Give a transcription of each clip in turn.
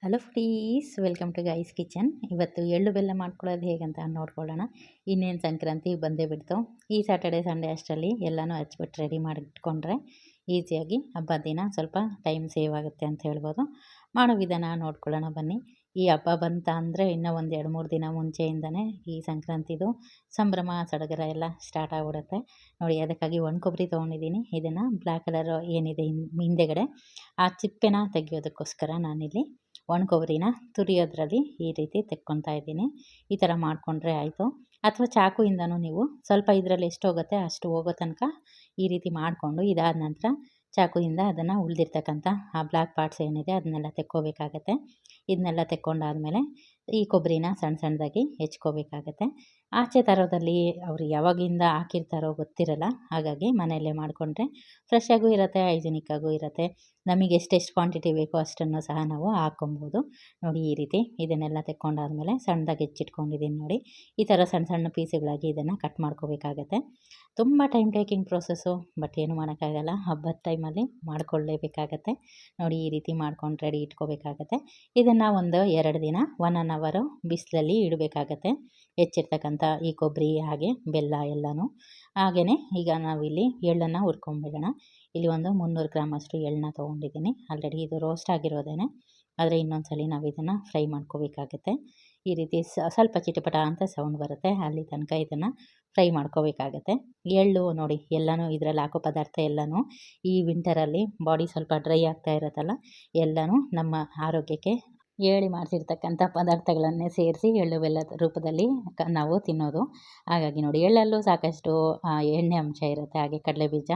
Hello friends, welcome to guys kitchen. ಇವತ್ತು ಎಳ್ಳು ಬೆಲ್ಲ ಮಾಡ್ಕೊಳ್ಳೋದು ಹೇಗಂತ ನೋಡ್ಕೊಳ್ಳೋಣ. ಇನ್ನೇನು ಸಂಕ್ರಾಂತಿ ಬಂದೇ ಬಿಡ್ತು. ಈ ಸ್ಯಾಟರ್ಡೆ ಸಂಡೇ ಅಷ್ಟರಲ್ಲಿ ಎಲ್ಲನೂ ಹಚ್ಬಿಟ್ಟು ರೆಡಿ ಮಾಡಿ ಇಟ್ಕೊಂಡ್ರೆ ಈಸಿಯಾಗಿ ಹಬ್ಬದ ದಿನ ಸ್ವಲ್ಪ ಟೈಮ್ ಸೇವ್ ಆಗುತ್ತೆ ಅಂತ ಹೇಳ್ಬೋದು. ಮಾಡೋ ವಿಧಾನ ನೋಡ್ಕೊಳ್ಳೋಣ ಬನ್ನಿ. ಈ ಹಬ್ಬ ಬಂತ ಅಂದರೆ ಇನ್ನೂ ಒಂದು 2-3 ದಿನ ಮುಂಚೆಯಿಂದನೇ ಈ ಸಂಕ್ರಾಂತಿದು ಸಂಭ್ರಮ ಸಡಗರ ಎಲ್ಲ ಸ್ಟಾರ್ಟ್ ಆಗಿಬಿಡುತ್ತೆ ನೋಡಿ. ಅದಕ್ಕಾಗಿ ಒಣ ಕೊಬ್ಬರಿ ತೊಗೊಂಡಿದ್ದೀನಿ. ಇದನ್ನು ಬ್ಲ್ಯಾಕ್ ಕಲರ್ ಏನಿದೆ ಹಿಂದೆಗಡೆ ಆ ಚಿಪ್ಪೆನ ತೆಗೆಯೋದಕ್ಕೋಸ್ಕರ ನಾನಿಲ್ಲಿ ಒಣ ಕೊಬ್ಬರಿನ ತುರಿಯೋದ್ರಲ್ಲಿ ಈ ರೀತಿ ತೆಕ್ಕೊತಾ ಇದ್ದೀನಿ. ಈ ಥರ ಮಾಡಿಕೊಂಡ್ರೆ ಆಯಿತು. ಅಥವಾ ಚಾಕುಯಿಂದನೂ ನೀವು ಸ್ವಲ್ಪ ಇದರಲ್ಲಿ ಎಷ್ಟು ಹೋಗುತ್ತೆ ಅಷ್ಟು ಹೋಗೋ ತನಕ ಈ ರೀತಿ ಮಾಡಿಕೊಂಡು ಇದಾದ ನಂತರ ಚಾಕುಯಿಂದ ಅದನ್ನು ಉಳಿದಿರ್ತಕ್ಕಂಥ ಆ ಬ್ಲ್ಯಾಕ್ ಪಾರ್ಟ್ಸ್ ಏನಿದೆ ಅದನ್ನೆಲ್ಲ ತೆಕ್ಕೋಬೇಕಾಗತ್ತೆ. ಇದನ್ನೆಲ್ಲ ತೆಕ್ಕೊಂಡಾದಮೇಲೆ ಈ ಕೊಬ್ಬರಿನ ಸಣ್ಣ ಸಣ್ಣದಾಗಿ ಹೆಚ್ಕೋಬೇಕಾಗತ್ತೆ. ಆಚೆ ತರೋದಲ್ಲಿ ಅವರು ಯಾವಾಗಿಂದ ಹಾಕಿರ್ತಾರೋ ಗೊತ್ತಿರಲ್ಲ. ಹಾಗಾಗಿ ಮನೆಯಲ್ಲೇ ಮಾಡಿಕೊಂಡ್ರೆ ಫ್ರೆಶ್ ಆಗೂ ಇರುತ್ತೆ, ಹೈಜಿನಿಕ್ಕಾಗೂ ಇರುತ್ತೆ. ನಮಗೆ ಎಷ್ಟೆಷ್ಟು ಕ್ವಾಂಟಿಟಿ ಬೇಕೋ ಅಷ್ಟನ್ನು ಸಹ ನಾವು ಹಾಕ್ಕೊಬೋದು ನೋಡಿ. ಈ ರೀತಿ ಇದನ್ನೆಲ್ಲ ತೆಕ್ಕೊಂಡಾದಮೇಲೆ ಸಣ್ಣದಾಗಿ ಹೆಚ್ಚಿಟ್ಕೊಂಡಿದ್ದೀನಿ ನೋಡಿ. ಈ ಥರ ಸಣ್ಣ ಸಣ್ಣ ಪೀಸುಗಳಾಗಿ ಇದನ್ನು ಕಟ್ ಮಾಡ್ಕೋಬೇಕಾಗತ್ತೆ. ತುಂಬ ಟೈಮ್ ಟೇಕಿಂಗ್ ಪ್ರೋಸೆಸ್ಸು, ಬಟ್ ಏನು ಮಾಡೋಕ್ಕಾಗಲ್ಲ. ಹಬ್ಬದ ಟೈಮಲ್ಲಿ ಮಾಡಿಕೊಳ್ಳೇಬೇಕಾಗತ್ತೆ ನೋಡಿ. ಈ ರೀತಿ ಮಾಡ್ಕೊಂಡು ರೆಡಿ ಇಟ್ಕೋಬೇಕಾಗತ್ತೆ. ಇದನ್ನು ಒಂದು 2 ದಿನ 1 ಅವರ್ ಬಿಸಿಲಲ್ಲಿ ಇಡಬೇಕಾಗತ್ತೆ. ಹೆಚ್ಚಿರ್ತಕ್ಕಂಥ ಈ ಕೊಬ್ಬರಿ ಹಾಗೆ ಬೆಲ್ಲ ಎಲ್ಲನೂ. ಹಾಗೆಯೇ ಈಗ ನಾವಿಲ್ಲಿ ಎಳ್ಳನ್ನು ಹುರ್ಕೊಂಬಿಡೋಣ. ಇಲ್ಲಿ ಒಂದು 300 ಗ್ರಾಮ್ ಅಷ್ಟು ಎಳ್ಳನ್ನ ತೊಗೊಂಡಿದ್ದೀನಿ. ಆಲ್ರೆಡಿ ಇದು ರೋಸ್ಟ್ ಆಗಿರೋದೇನೆ, ಆದರೆ ಇನ್ನೊಂದು ಸಲ ನಾವು ಇದನ್ನು ಫ್ರೈ ಮಾಡ್ಕೋಬೇಕಾಗತ್ತೆ. ಈ ರೀತಿ ಸ್ವಲ್ಪ ಚಿಟಪಟ ಅಂತ ಸೌಂಡ್ ಬರುತ್ತೆ, ಅಲ್ಲಿ ತನಕ ಇದನ್ನು ಫ್ರೈ ಮಾಡ್ಕೋಬೇಕಾಗತ್ತೆ. ಎಳ್ಳು ನೋಡಿ, ಎಲ್ಲನೂ ಇದರಲ್ಲಿ ಹಾಕೋ ಪದಾರ್ಥ ಎಲ್ಲನೂ ಈ ವಿಂಟರಲ್ಲಿ ಬಾಡಿ ಸ್ವಲ್ಪ ಡ್ರೈ ಆಗ್ತಾ ಇರುತ್ತಲ್ಲ, ಎಲ್ಲನೂ ನಮ್ಮ ಆರೋಗ್ಯಕ್ಕೆ ಹೇಳಿ ಮಾಡಿಸಿರ್ತಕ್ಕಂಥ ಪದಾರ್ಥಗಳನ್ನೇ ಸೇರಿಸಿ ಎಳ್ಳು ಬೆಲ್ಲದ ರೂಪದಲ್ಲಿ ನಾವು ತಿನ್ನೋದು. ಹಾಗಾಗಿ ನೋಡಿ, ಎಳ್ಳಲ್ಲೂ ಸಾಕಷ್ಟು ಎಣ್ಣೆ ಅಂಶ ಇರುತ್ತೆ. ಹಾಗೆ ಕಡಲೆಬೀಜ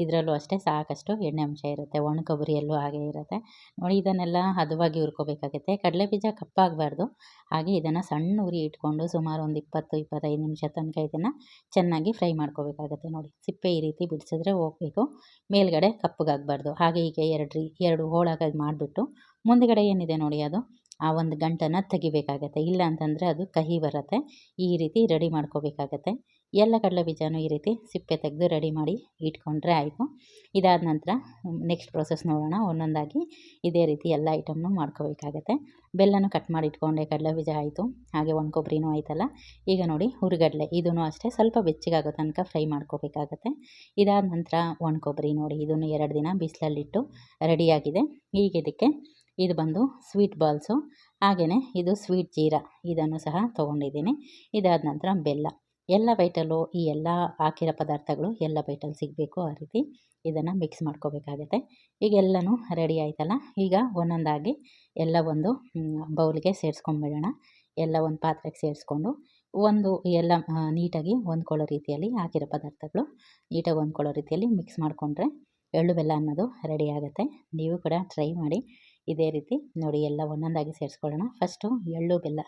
ಇದರಲ್ಲೂ ಅಷ್ಟೇ ಸಾಕಷ್ಟು ಎಣ್ಣೆ ಅಂಶ ಇರುತ್ತೆ. ಒಣ ಕೊಬ್ಬರಿಯಲ್ಲೂ ಹಾಗೆ ಇರುತ್ತೆ ನೋಡಿ. ಇದನ್ನೆಲ್ಲ ಹದವಾಗಿ ಹುರ್ಕೋಬೇಕಾಗುತ್ತೆ. ಕಡಲೆಬೀಜ ಕಪ್ಪಾಗಬಾರ್ದು. ಹಾಗೆ ಇದನ್ನು ಸಣ್ಣ ಉರಿ ಇಟ್ಕೊಂಡು ಸುಮಾರು ಒಂದು 20-25 ನಿಮಿಷ ತನಕ ಇದನ್ನು ಚೆನ್ನಾಗಿ ಫ್ರೈ ಮಾಡ್ಕೋಬೇಕಾಗತ್ತೆ ನೋಡಿ. ಸಿಪ್ಪೆ ಈ ರೀತಿ ಬಿಡಿಸಿದ್ರೆ ಹೋಗಬೇಕು, ಮೇಲ್ಗಡೆ ಕಪ್ಪಗಾಗಬಾರ್ದು. ಹಾಗೆ ಈಗ 2 ಹೋಳಾಗಿ ಮಾಡಿಬಿಟ್ಟು ಮುಂದುಗಡೆ ಏನಿದೆ ನೋಡಿ ಅದು ಆ ಒಂದು ಗಂಟನ್ನು ತೆಗಿಬೇಕಾಗತ್ತೆ. ಇಲ್ಲ ಅಂತಂದರೆ ಅದು ಕಹಿ ಬರುತ್ತೆ. ಈ ರೀತಿ ರೆಡಿ ಮಾಡ್ಕೋಬೇಕಾಗತ್ತೆ. ಎಲ್ಲ ಕಡಲೆಬೀಜನೂ ಈ ರೀತಿ ಸಿಪ್ಪೆ ತೆಗೆದು ರೆಡಿ ಮಾಡಿ ಇಟ್ಕೊಂಡ್ರೆ ಆಯಿತು. ಇದಾದ ನಂತರ ನೆಕ್ಸ್ಟ್ ಪ್ರೋಸೆಸ್ ನೋಡೋಣ. ಒಂದೊಂದಾಗಿ ಇದೇ ರೀತಿ ಎಲ್ಲ ಐಟಮ್ನು ಮಾಡ್ಕೋಬೇಕಾಗತ್ತೆ. ಬೆಲ್ಲನೂ ಕಟ್ ಮಾಡಿ ಇಟ್ಕೊಂಡೆ, ಕಡಲೆಬೀಜ ಆಯಿತು, ಹಾಗೆ ಒಣ ಕೊಬ್ಬರಿನೂ ಆಯ್ತಲ್ಲ. ಈಗ ನೋಡಿ, ಹುರಿಗಡಲೆ ಇದೂ ಅಷ್ಟೇ ಸ್ವಲ್ಪ ಬೆಚ್ಚಗಾಗೋ ತನಕ ಫ್ರೈ ಮಾಡ್ಕೋಬೇಕಾಗತ್ತೆ. ಇದಾದ ನಂತರ ಒಣ ಕೊಬ್ಬರಿ ನೋಡಿ, ಇದನ್ನು 2 ದಿನ ಬಿಸಿಲಲ್ಲಿಟ್ಟು ರೆಡಿಯಾಗಿದೆ. ಈಗ ಇದಕ್ಕೆ ಇದು ಬಂದು ಸ್ವೀಟ್ ಬಾಲ್ಸು, ಹಾಗೆಯೇ ಇದು ಸ್ವೀಟ್ ಜೀರಾ, ಇದನ್ನು ಸಹ ತೊಗೊಂಡಿದ್ದೀನಿ. ಇದಾದ ನಂತರ ಬೆಲ್ಲ. ಎಲ್ಲ ಬೈಟಲ್ಲೂ ಈ ಎಲ್ಲ ಹಾಕಿರೋ ಪದಾರ್ಥಗಳು ಎಲ್ಲ ಬೈಟಲ್ಲಿ ಸಿಗಬೇಕು. ಆ ರೀತಿ ಇದನ್ನು ಮಿಕ್ಸ್ ಮಾಡ್ಕೋಬೇಕಾಗತ್ತೆ. ಈಗ ಎಲ್ಲನೂ ರೆಡಿ ಆಯ್ತಲ್ಲ. ಈಗ ಒಂದೊಂದಾಗಿ ಎಲ್ಲ ಒಂದು ಬೌಲ್ಗೆ ಸೇರಿಸ್ಕೊಂಡ್ಬಿಡೋಣ. ಎಲ್ಲ ಒಂದು ಪಾತ್ರೆಗೆ ಸೇರಿಸ್ಕೊಂಡು ಎಲ್ಲ ನೀಟಾಗಿ ಹೊಂದ್ಕೊಳ್ಳೋ ರೀತಿಯಲ್ಲಿ ಹಾಕಿರೋ ಪದಾರ್ಥಗಳು ನೀಟಾಗಿ ಹೊಂದ್ಕೊಳ್ಳೋ ರೀತಿಯಲ್ಲಿ ಮಿಕ್ಸ್ ಮಾಡಿಕೊಂಡ್ರೆ ಎಳ್ಳು ಬೆಲ್ಲ ಅನ್ನೋದು ರೆಡಿ ಆಗುತ್ತೆ. ನೀವು ಕೂಡ ಟ್ರೈ ಮಾಡಿ ಇದೇ ರೀತಿ ನೋಡಿ. ಎಲ್ಲ ಒಂದೊಂದಾಗಿ ಸೇರಿಸ್ಕೊಳ್ಳೋಣ. ಫಸ್ಟು ಎಳ್ಳು ಬೆಲ್ಲ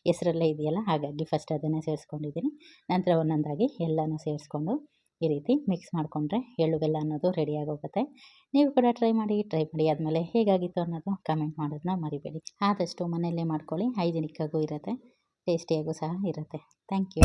ಹೆಸರಲ್ಲೇ ಇದೆಯಲ್ಲ, ಹಾಗಾಗಿ ಫಸ್ಟ್ ಅದನ್ನೇ ಸೇರಿಸ್ಕೊಂಡಿದ್ದೀನಿ. ನಂತರ ಒಂದೊಂದಾಗಿ ಎಲ್ಲನೂ ಸೇರಿಸ್ಕೊಂಡು ಈ ರೀತಿ ಮಿಕ್ಸ್ ಮಾಡಿಕೊಂಡ್ರೆ ಎಳ್ಳು ಬೆಲ್ಲ ಅನ್ನೋದು ರೆಡಿಯಾಗೋಗುತ್ತೆ. ನೀವು ಕೂಡ ಟ್ರೈ ಮಾಡಿ ಆದಮೇಲೆ ಹೇಗಾಗಿತ್ತು ಅನ್ನೋದು ಕಮೆಂಟ್ ಮಾಡೋದನ್ನ ಮರಿಬೇಡಿ. ಆದಷ್ಟು ಮನೆಯಲ್ಲೇ ಮಾಡ್ಕೊಳ್ಳಿ, ಹೈಜಿನಿಕ್ಕಾಗೂ ಇರುತ್ತೆ, ಟೇಸ್ಟಿಯಾಗೂ ಸಹ ಇರುತ್ತೆ. Thank you.